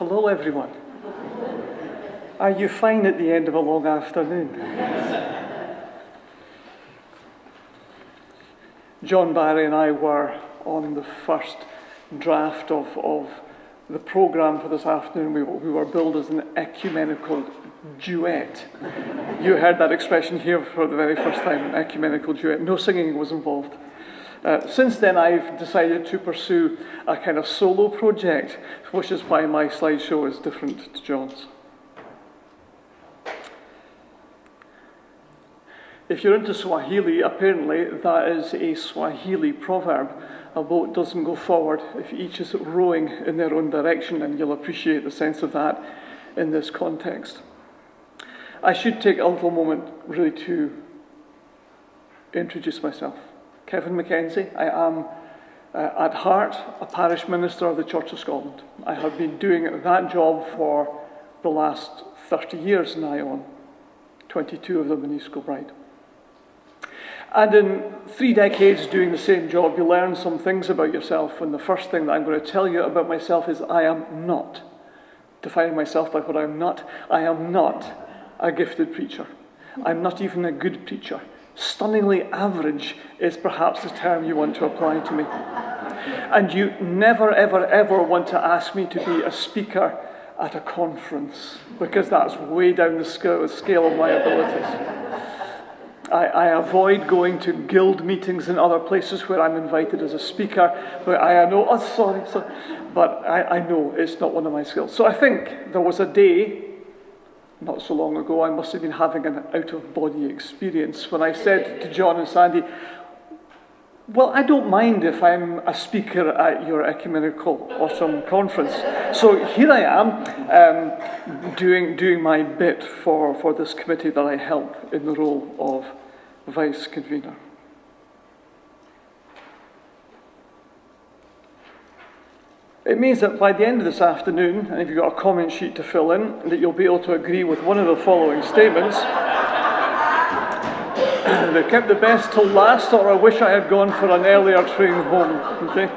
Hello, everyone. Are you fine at the end of a long afternoon? John Barry and I were on the first draft of the programme for this afternoon. We were billed as an ecumenical duet. You heard that expression here for the very first time, an ecumenical duet. No singing was involved. Since then, I've decided to pursue a kind of solo project, which is why my slideshow is different to John's. If you're into Swahili, apparently that is a Swahili proverb. A boat doesn't go forward if each is rowing in their own direction, and you'll appreciate the sense of that in this context. I should take a little moment really to introduce myself. Kevin Mackenzie. I am, at heart, a parish minister of the Church of Scotland. I have been doing that job for the last 30 years now on, 22 of them in East Kilbride. And in 3 decades doing the same job, you learn some things about yourself, and the first thing that I'm going to tell you about myself is I am not, defining myself by what I'm not, I am not a gifted preacher. I'm not even a good preacher. Stunningly average is perhaps the term you want to apply to me. And you never, ever, ever want to ask me to be a speaker at a conference, because that's way down the scale of my abilities. I avoid going to guild meetings and other places where I'm invited as a speaker, but I know, but I know it's not one of my skills. So I think there was a day, not so long ago, I must have been having an out-of-body experience when I said to John and Sandy, well, I don't mind if I'm a speaker at your ecumenical autumn conference. So here I am doing my bit for this committee that I help in the role of vice convener. It means that by the end of this afternoon, and if you've got a comment sheet to fill in, that you'll be able to agree with one of the following statements. They kept the best till last, or I wish I had gone for an earlier train home. Okay?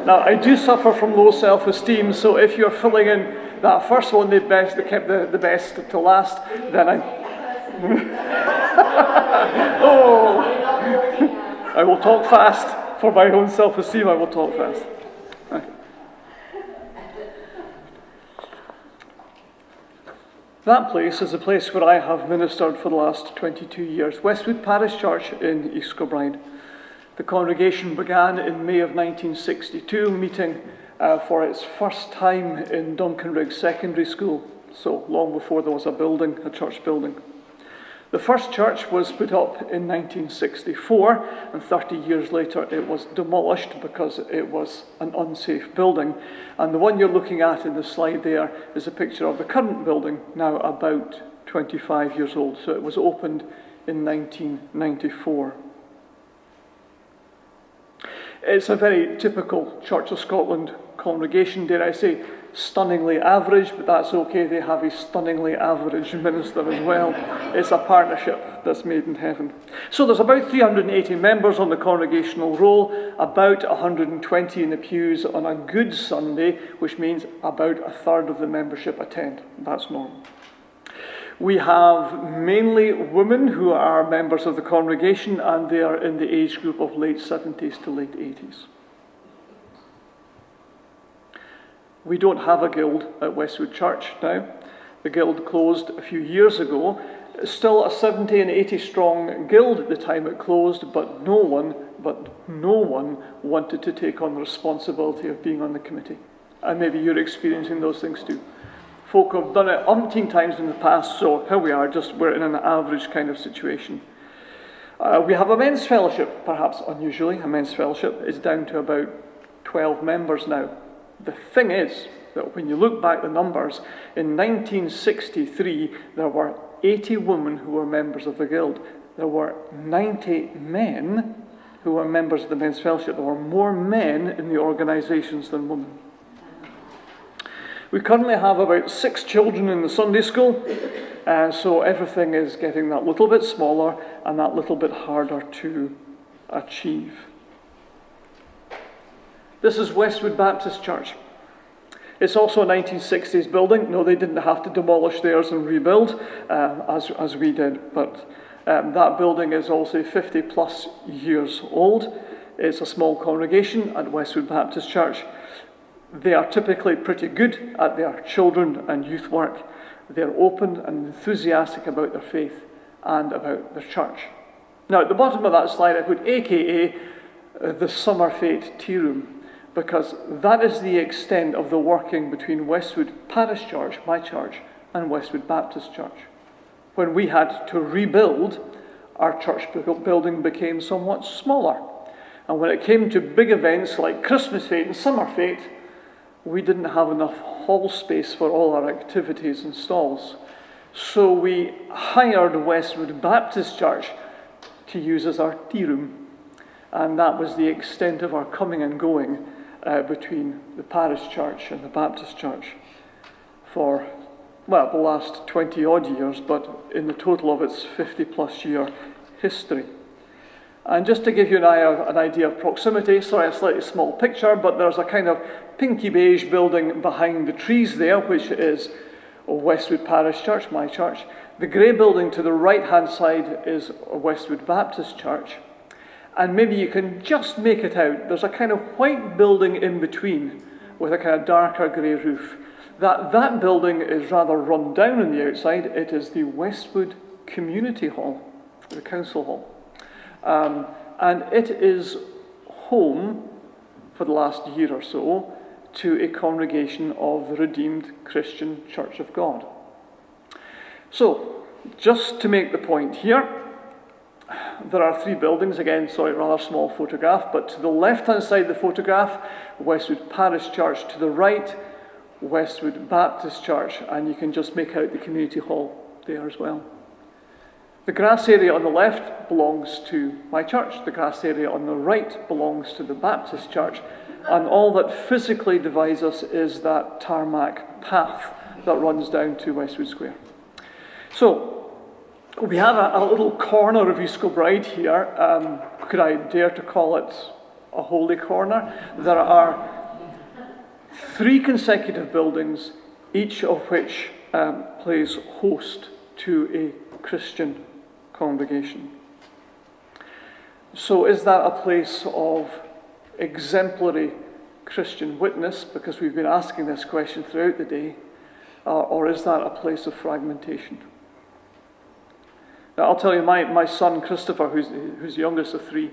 Now, I do suffer from low self-esteem, so if you're filling in that first one, they kept the best till last, then oh, I will talk fast. For my own self-esteem, I will talk fast. That place is a place where I have ministered for the last 22 years, Westwood Parish Church in East Kilbride. The congregation began in May of 1962, meeting for its first time in Duncanrigg Secondary School, so long before there was a church building. The first church was put up in 1964, and 30 years later it was demolished because it was an unsafe building. And the one you're looking at in the slide there is a picture of the current building, now about 25 years old. So it was opened in 1994. It's a very typical Church of Scotland congregation, dare I say, stunningly average, but that's okay, they have a stunningly average minister as well. It's a partnership that's made in heaven. So there's about 380 members on the congregational roll, about 120 in the pews on a good Sunday, which means about a third of the membership attend. That's normal. We have mainly women who are members of the congregation, and they are in the age group of late 70s to late 80s. We don't have a guild at Westwood Church now. The guild closed a few years ago. Still a 70 and 80 strong guild at the time it closed, but no one wanted to take on the responsibility of being on the committee. And maybe you're experiencing those things too. Folk have done it umpteen times in the past, so here we are, we're in an average kind of situation. We have a men's fellowship, perhaps unusually. A men's fellowship is down to about 12 members now. The thing is that when you look back the numbers, in 1963 there were 80 women who were members of the guild. There were 90 men who were members of the men's fellowship. There were more men in the organisations than women. We currently have about 6 children in the Sunday school, so everything is getting that little bit smaller and that little bit harder to achieve. This is Westwood Baptist Church. It's also a 1960s building. No, they didn't have to demolish theirs and rebuild, as we did, but that building is also 50 plus years old. It's a small congregation at Westwood Baptist Church. They are typically pretty good at their children and youth work. They're open and enthusiastic about their faith and about their church. Now, at the bottom of that slide, I put AKA the Summer Fete Tea Room, because that is the extent of the working between Westwood Parish Church, my church, and Westwood Baptist Church. When we had to rebuild, our church building became somewhat smaller. And when it came to big events like Christmas Fete and Summer Fete, we didn't have enough hall space for all our activities and stalls. So we hired Westwood Baptist Church to use as our tea room. And that was the extent of our coming and going between the parish church and the Baptist church for, well, the last 20 odd years, but in the total of its 50 plus year history. And just to give you an idea of proximity, sorry, a slightly small picture, but there's a kind of pinky beige building behind the trees there, which is Westwood Parish Church, my church. The grey building to the right-hand side is Westwood Baptist Church. And maybe you can just make it out. There's a kind of white building in between with a kind of darker grey roof. That building is rather run down on the outside. It is the Westwood Community Hall, the council hall. And it is home, for the last year or so, to a congregation of the Redeemed Christian Church of God. So, just to make the point here, there are three buildings, again, sorry, rather small photograph, but to the left-hand side of the photograph, Westwood Parish Church, to the right, Westwood Baptist Church, and you can just make out the community hall there as well. The grass area on the left belongs to my church. The grass area on the right belongs to the Baptist church. And all that physically divides us is that tarmac path that runs down to Westwood Square. So, we have a little corner of East Kilbride here. Could I dare to call it a holy corner? There are three consecutive buildings, each of which plays host to a Christian congregation. So is that a place of exemplary Christian witness, because we've been asking this question throughout the day, or is that a place of fragmentation? Now, I'll tell you, my son Christopher, who's the youngest of three,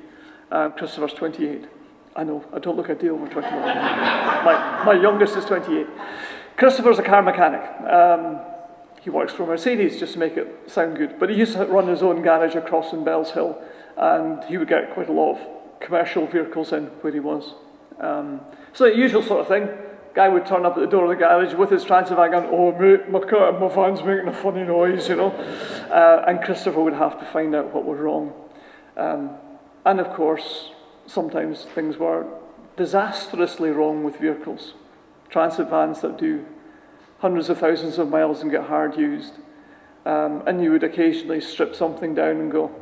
Christopher's 28. I know, I don't look a day over 21. my youngest is 28. Christopher's a car mechanic. He works for Mercedes, just to make it sound good. But he used to run his own garage across in Bells Hill, and he would get quite a lot of commercial vehicles in where he was. So the usual sort of thing. Guy would turn up at the door of the garage with his Transvan going, "Oh mate, my van's making a funny noise," you know. And Christopher would have to find out what was wrong. And of course, sometimes things were disastrously wrong with vehicles. Transit vans that do hundreds of thousands of miles and get hard used. And you would occasionally strip something down and go,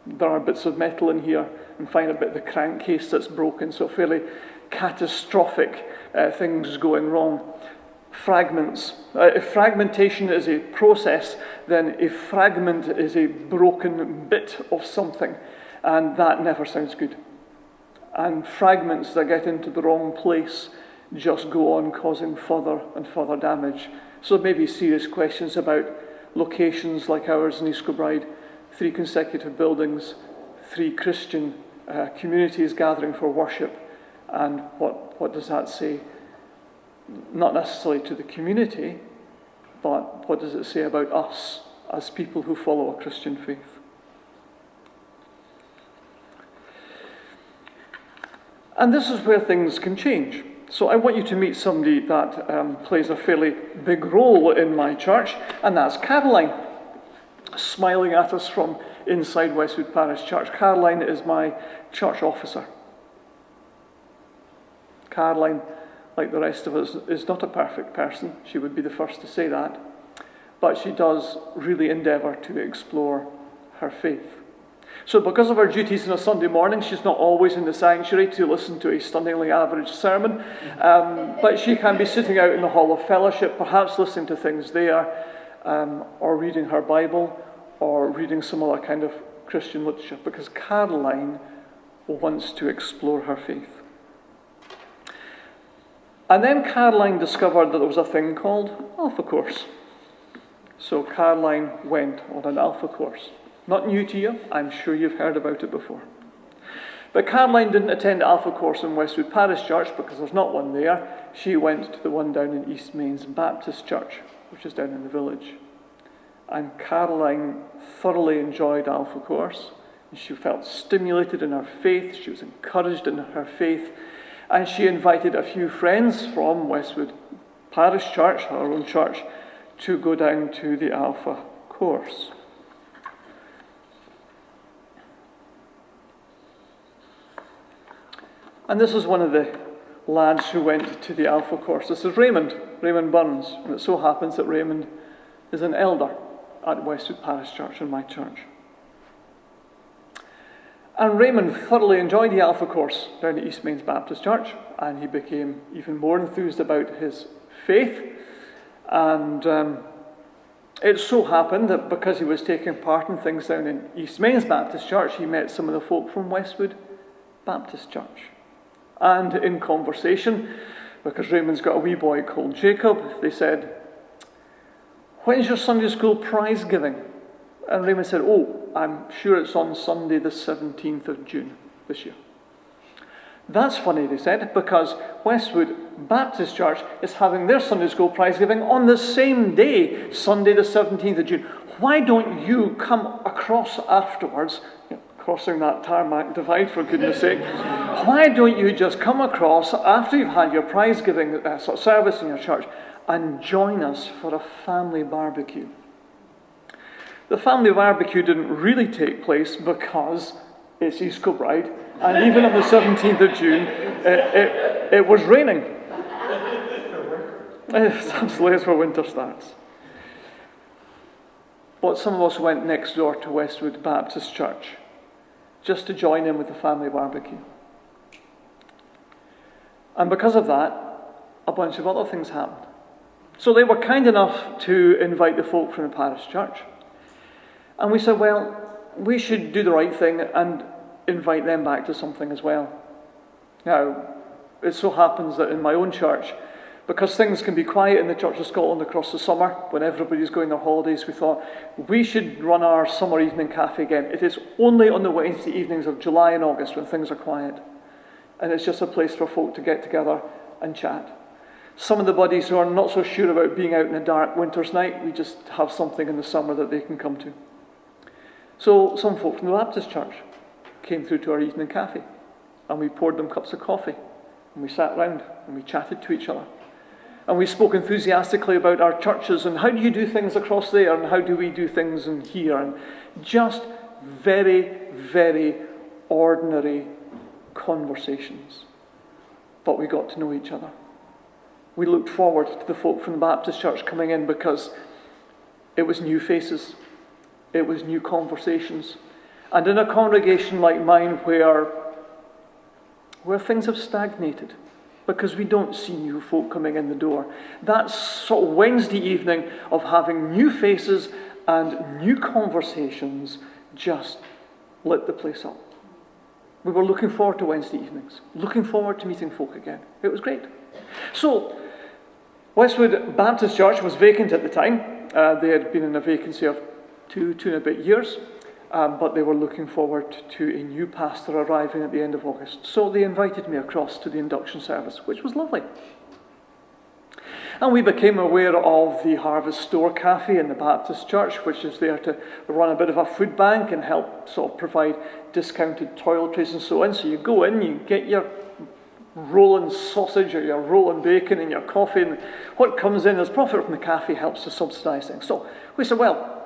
there are bits of metal in here, and find a bit of the crankcase that's broken, so fairly catastrophic things going wrong. Fragments. If fragmentation is a process, then a fragment is a broken bit of something, and that never sounds good. And fragments that get into the wrong place just go on causing further and further damage. So maybe serious questions about locations like ours in East Kilbride, 3 consecutive buildings, 3 Christian communities gathering for worship, and what does that say? Not necessarily to the community, but what does it say about us as people who follow a Christian faith? And this is where things can change. So I want you to meet somebody that plays a fairly big role in my church, and that's Caroline, smiling at us from inside Westwood Parish Church. Caroline is my church officer. Caroline, like the rest of us, is not a perfect person. She would be the first to say that. But she does really endeavour to explore her faith. So because of her duties on a Sunday morning, she's not always in the sanctuary to listen to a stunningly average sermon, but she can be sitting out in the hall of fellowship, perhaps listening to things there, or reading her Bible, or reading some other kind of Christian literature, because Caroline wants to explore her faith. And then Caroline discovered that there was a thing called Alpha Course. So Caroline went on an Alpha Course. Not new to you, I'm sure you've heard about it before. But Caroline didn't attend Alpha Course in Westwood Parish Church because there's not one there. She went to the one down in East Mains Baptist Church, which is down in the village. And Caroline thoroughly enjoyed Alpha Course. She felt stimulated in her faith. She was encouraged in her faith. And she invited a few friends from Westwood Parish Church, her own church, to go down to the Alpha Course. And this is one of the lads who went to the Alpha Course. This is Raymond Burns. And it so happens that Raymond is an elder at Westwood Parish Church in my church. And Raymond thoroughly enjoyed the Alpha Course down at East Mains Baptist Church, and he became even more enthused about his faith. And it so happened that because he was taking part in things down in East Mains Baptist Church, he met some of the folk from Westwood Baptist Church. And in conversation, because Raymond's got a wee boy called Jacob, they said, "When's your Sunday school prize giving?" And Raymond said, "Oh, I'm sure it's on Sunday the 17th of June this year." That's funny, they said, because Westwood Baptist Church is having their Sunday school prize giving on the same day, Sunday the 17th of June. Why don't you come across afterwards, crossing that tarmac divide for goodness sake, why don't you just come across after you've had your prize giving service in your church and join us for a family barbecue? The family barbecue didn't really take place because it's East Kilbride, and even on the 17th of June, it was raining. It's absolutely where winter starts. But some of us went next door to Westwood Baptist Church just to join in with the family barbecue. And because of that, a bunch of other things happened. So they were kind enough to invite the folk from the parish church. And we said, well, we should do the right thing and invite them back to something as well. Now, it so happens that in my own church, because things can be quiet in the Church of Scotland across the summer, when everybody's going on holidays, we thought we should run our summer evening cafe again. It is only on the Wednesday evenings of July and August when things are quiet. And it's just a place for folk to get together and chat. Some of the buddies who are not so sure about being out in a dark winter's night, we just have something in the summer that they can come to. So some folk from the Baptist church came through to our evening cafe, and we poured them cups of coffee, and we sat round and we chatted to each other. And we spoke enthusiastically about our churches and how do you do things across there and how do we do things in here, and just very, very ordinary conversations. But we got to know each other. We looked forward to the folk from the Baptist church coming in because it was new faces. It was new conversations. And in a congregation like mine where things have stagnated because we don't see new folk coming in the door, that sort of Wednesday evening of having new faces and new conversations just lit the place up. We were looking forward to Wednesday evenings, looking forward to meeting folk again. It was great. So, Westwood Baptist Church was vacant at the time. They had been in a vacancy of two and a bit years, but they were looking forward to a new pastor arriving at the end of August. So they invited me across to the induction service, which was lovely. And we became aware of the Harvest Store Cafe in the Baptist Church, which is there to run a bit of a food bank and help sort of provide discounted toiletries and so on. So you go in, you get your rolling sausage or your rolling bacon and your coffee, and what comes in as profit from the cafe helps to subsidise things. So we said, well,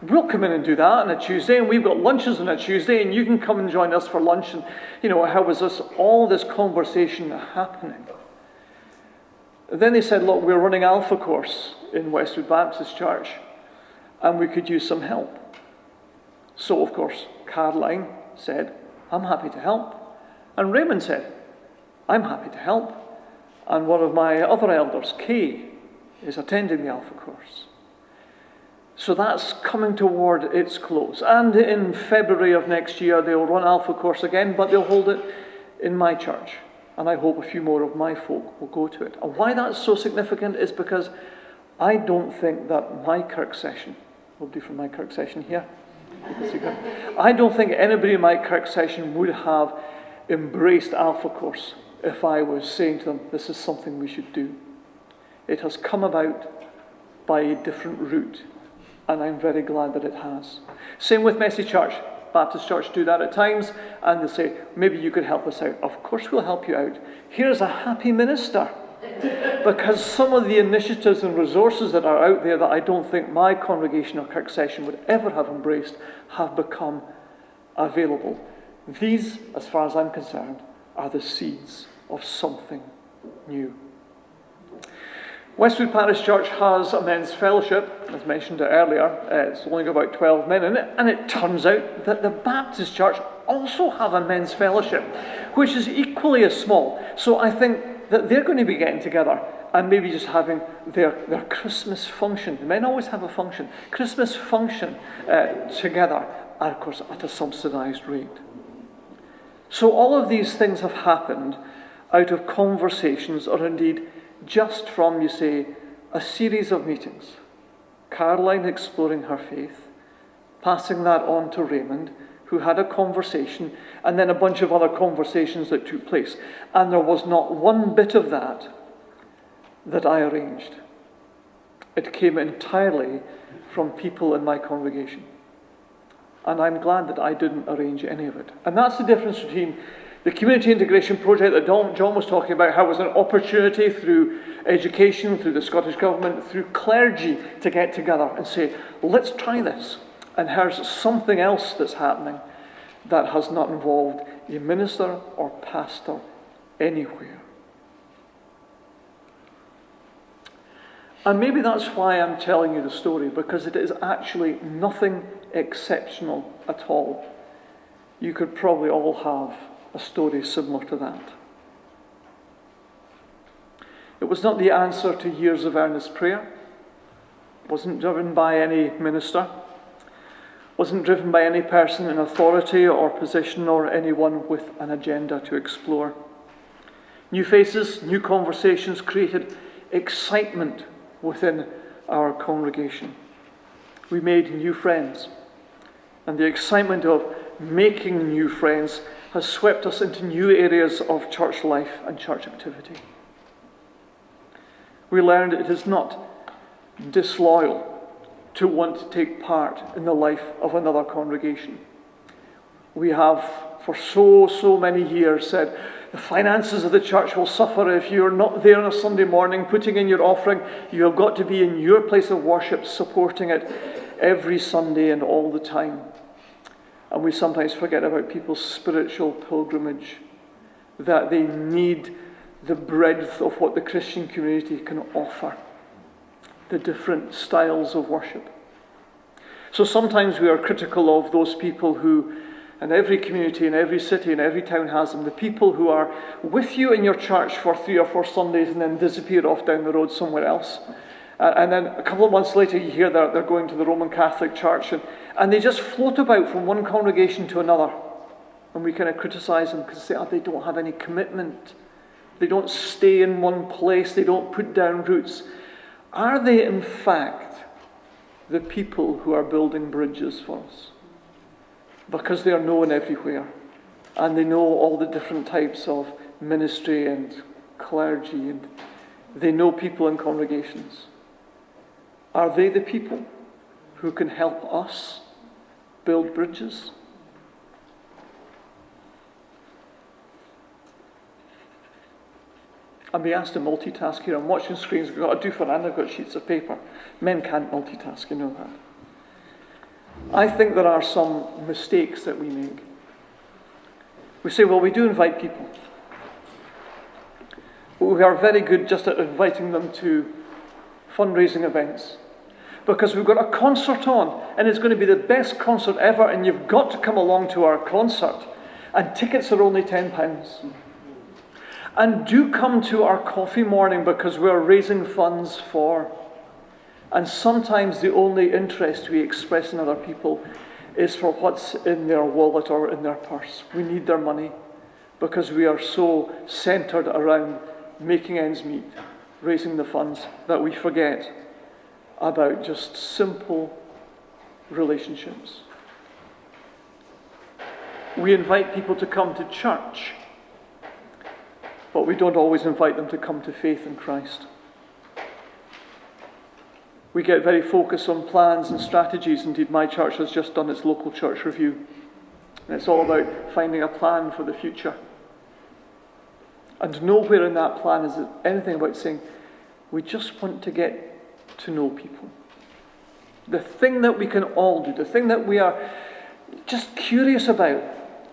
we'll come in and do that on a Tuesday, and we've got lunches on a Tuesday, and you can come and join us for lunch. And, how was all this conversation happening? Then they said, look, we're running Alpha Course in Westwood Baptist Church, and we could use some help. So, of course, Caroline said, I'm happy to help. And Raymond said, I'm happy to help. And one of my other elders, Kay, is attending the Alpha course. So that's coming toward its close. And in February of next year, they'll run Alpha course again, but they'll hold it in my church. And I hope a few more of my folk will go to it. And why that's so significant is because I don't think that my Kirk session, we'll do from my Kirk session here. I don't think anybody in my Kirk session would have embraced Alpha course if I was saying to them, this is something we should do. It has come about by a different route, and I'm very glad that it has. Same with Messy Church. Baptist Church do that at times, and they say, maybe you could help us out. Of course we'll help you out. Here's a happy minister. Because some of the initiatives and resources that are out there that I don't think my congregation or Kirk session would ever have embraced have become available. These, as far as I'm concerned, are the seeds of something new. Westwood Parish Church has a men's fellowship, as mentioned earlier. It's only got about 12 men in it, and it turns out that the Baptist Church also have a men's fellowship, which is equally as small. So I think that they're going to be getting together and maybe just having their Christmas function. The men always have a function. Christmas function together, and of course at a subsidised rate. So all of these things have happened out of conversations, or indeed just from, you say, a series of meetings. Caroline exploring her faith, passing that on to Raymond, who had a conversation, and then a bunch of other conversations that took place. And there was not one bit of that I arranged. It came entirely from people in my congregation. And I'm glad that I didn't arrange any of it. And that's the difference between the community integration project that John was talking about, how it was an opportunity through education, through the Scottish Government, through clergy to get together and say, let's try this. And here's something else that's happening that has not involved a minister or pastor anywhere. And maybe that's why I'm telling you the story, because it is actually nothing exceptional at all. You could probably all have a story similar to that. It was not the answer to years of earnest prayer. It wasn't driven by any minister. It wasn't driven by any person in authority or position or anyone with an agenda to explore. New faces, new conversations created excitement within our congregation. We made new friends. And the excitement of making new friends has swept us into new areas of church life and church activity. We learned it is not disloyal to want to take part in the life of another congregation. We have for so many years said the finances of the church will suffer if you're not there on a Sunday morning putting in your offering. You have got to be in your place of worship supporting it every Sunday and all the time. And we sometimes forget about people's spiritual pilgrimage, that they need the breadth of what the Christian community can offer, the different styles of worship. So sometimes we are critical of those people who, and every community and every city and every town has them, the people who are with you in your church for 3 or 4 Sundays and then disappear off down the road somewhere else. And then a couple of months later you hear that they're going to the Roman Catholic Church and they just float about from one congregation to another. And we kind of criticise them because they don't have any commitment. They don't stay in one place. They don't put down roots. Are they in fact the people who are building bridges for us? Because they are known everywhere. And they know all the different types of ministry and clergy. And they know people in congregations. Are they the people who can help us build bridges? I'm being asked to multitask here. I'm watching screens. I've got to do for and I've got sheets of paper. Men can't multitask, you know that. I think there are some mistakes that we make. We say, well, we do invite people. We are very good just at inviting them to fundraising events. because we've got a concert on, and it's going to be the best concert ever, and you've got to come along to our concert. And tickets are only £10. And do come to our coffee morning, because we're raising funds for. And sometimes the only interest we express in other people is for what's in their wallet or in their purse. We need their money, because we are so centred around making ends meet, raising the funds, that we forget about just simple relationships. We invite people to come to church, but we don't always invite them to come to faith in Christ. We get very focused on plans and strategies. Indeed, my church has just done its local church review. And it's all about finding a plan for the future. And nowhere in that plan is it anything about saying, we just want to get to know people. The thing that we can all do, the thing that we are just curious about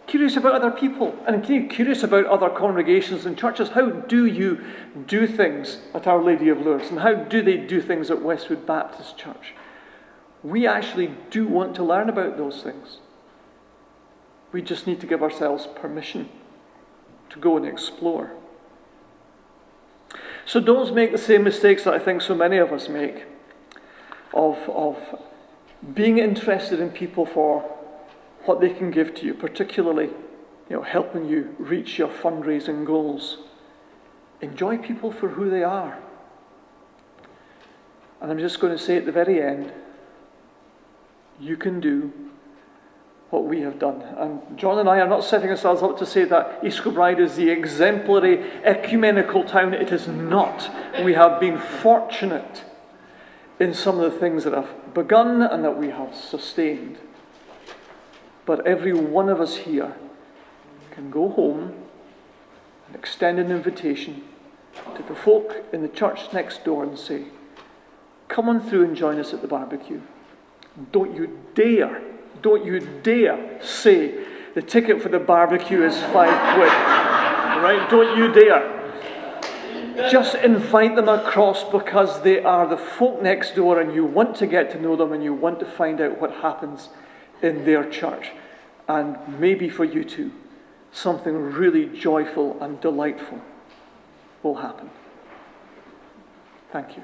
other people, and curious about other congregations and churches. How do you do things at Our Lady of Lourdes, and how do they do things at Westwood Baptist Church? We actually do want to learn about those things. We just need to give ourselves permission to go and explore. So don't make the same mistakes that I think so many of us make, of being interested in people for what they can give to you, particularly, helping you reach your fundraising goals. Enjoy people for who they are. And I'm just going to say at the very end, you can do what we have done. And John and I are not setting ourselves up to say that East Kilbride is the exemplary ecumenical town. It is not. We have been fortunate in some of the things that have begun and that we have sustained. But every one of us here can go home and extend an invitation to the folk in the church next door and say, come on through and join us at the barbecue. Don't you dare say the ticket for the barbecue is £5. Right? Don't you dare. Just invite them across, because they are the folk next door, and you want to get to know them, and you want to find out what happens in their church. And maybe for you too, something really joyful and delightful will happen. Thank you.